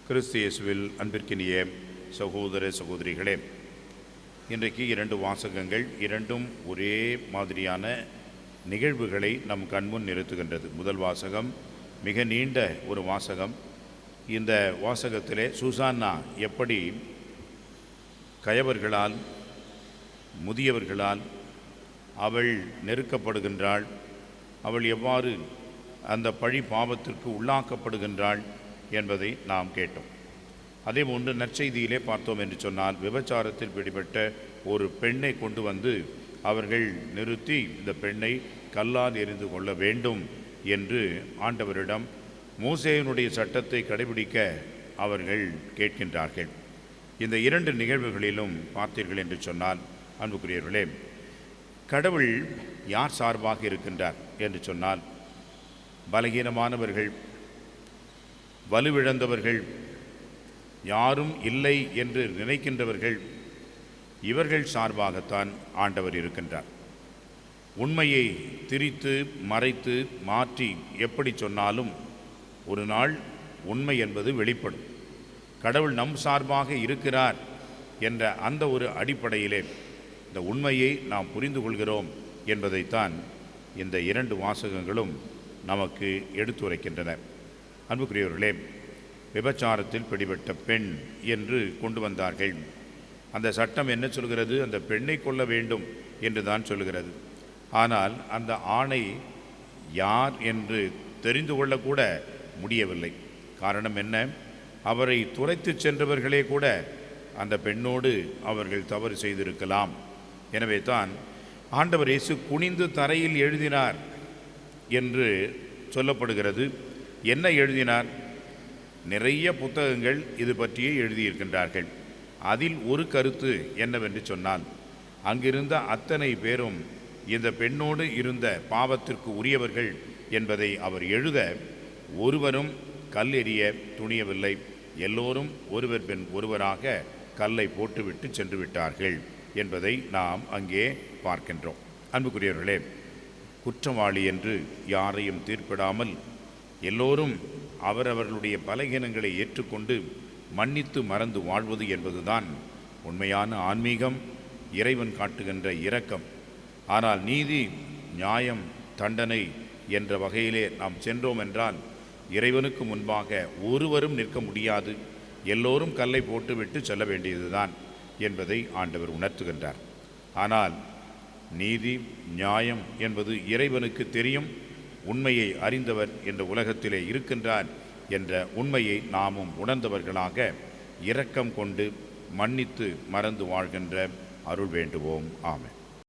கிறிஸ்து இயேசுவில் அன்பிற்கினிய சகோதர சகோதரிகளே, இன்றைக்கு 2 வாசகங்கள், இரண்டும் ஒரே மாதிரியான நிகழ்வுகளை நம் கண்முன் நிறுத்துகின்றது. முதல் வாசகம் மிக நீண்ட ஒரு வாசகம். இந்த வாசகத்திலே சூசான்னா எப்படி கயவர்களால், முதியவர்களால் அவள் நெருக்கப்படுகின்றாள், அவள் எவ்வாறு அந்த பழி பாவத்திற்கு உள்ளாக்கப்படுகின்றாள் என்பதை நாம் கேட்டோம். அதேபோன்று நற்செய்தியிலே பார்த்தோம் என்று சொன்னால், விபச்சாரத்தில் பிடிபட்ட ஒரு பெண்ணை கொண்டு வந்து அவர்கள் நிறுத்தி இந்த பெண்ணை கல்லால் எறிந்து கொள்ள வேண்டும் என்று ஆண்டவரிடம் மோசேயினுடைய சட்டத்தை கடைபிடிக்க அவர்கள் கேட்கின்றார்கள். இந்த 2 நிகழ்வுகளிலும் பார்த்தீர்கள் என்று சொன்னால், அன்புக்குரியவர்களே, கடவுள் யார் சார்பாக இருக்கின்றார் என்று சொன்னால், பலகீனமானவர்கள், வலுவிழந்தவர்கள், யாரும் இல்லை என்று நினைக்கின்றவர்கள், இவர்கள் சார்பாகத்தான் ஆண்டவர் இருக்கின்றார். உண்மையை திரித்து மறைத்து மாற்றி எப்படி சொன்னாலும் ஒரு நாள் உண்மை என்பது வெளிப்படும். கடவுள் நம் சார்பாக இருக்கிறார் என்ற அந்த ஒரு அடிப்படையிலே இந்த உண்மையை நாம் புரிந்து கொள்கிறோம் என்பதைத்தான் இந்த 2 வாசகங்களும் நமக்கு எடுத்துரைக்கின்றன. அன்புக்குரியவர்களே, விபச்சாரத்தில் பிடிபட்ட பெண் என்று கொண்டு வந்தார்கள். அந்த சட்டம் என்ன சொல்கிறது? அந்த பெண்ணை கொல்ல வேண்டும் என்று தான் சொல்கிறது. ஆனால் அந்த ஆணை யார் என்று தெரிந்து கொள்ளக்கூட முடியவில்லை. காரணம் என்ன? அவரை துரைத்து சென்றவர்களே கூட அந்த பெண்ணோடு அவர்கள் தவறு செய்திருக்கலாம். எனவே தான் ஆண்டவர் இயேசு குனிந்து தரையில் எழுதினார் என்று சொல்லப்படுகிறது. என்ன எழுதினார்? நிறைய புத்தகங்கள் இது பற்றியே எழுதியிருக்கின்றார்கள். அதில் ஒரு கருத்து என்னவென்று சொன்னால், அங்கிருந்த அத்தனை பேரும் இந்த பெண்ணோடு இருந்த பாவத்திற்கு உரியவர்கள் என்பதை அவர் எழுத ஒருவரும் கல் எறிய துணியவில்லை. எல்லோரும் ஒருவர் பின் ஒருவராக கல்லை போட்டுவிட்டு சென்று விட்டார்கள் என்பதை நாம் அங்கே பார்க்கின்றோம். அன்புக்குரியவர்களே, குற்றவாளி என்று யாரையும் தீர்ப்பிடாமல் எல்லோரும் அவரவர்களுடைய பலகீனங்களை ஏற்றுக்கொண்டு மன்னித்து மறந்து வாழ்வது என்பதுதான் உண்மையான ஆன்மீகம், இறைவன் காட்டுகின்ற இரக்கம். ஆனால் நீதி, நியாயம், தண்டனை என்ற வகையிலே நாம் சென்றோம் என்றால் இறைவனுக்கு முன்பாக ஒருவரும் நிற்க முடியாது. எல்லோரும் கல்லை போட்டுவிட்டு செல்ல வேண்டியதுதான் என்பதை ஆண்டவர் உணர்த்துகின்றார். ஆனால் நீதி, நியாயம் என்பது இறைவனுக்கு தெரியும். உண்மையை அறிந்தவர் என்ற உலகத்திலே இருக்கின்றார் என்ற உண்மையை நாமும் உணர்ந்தவர்களாக இரக்கம் கொண்டு மன்னித்து மறந்து வாழ்கின்ற அருள் வேண்டுவோம். ஆமென்.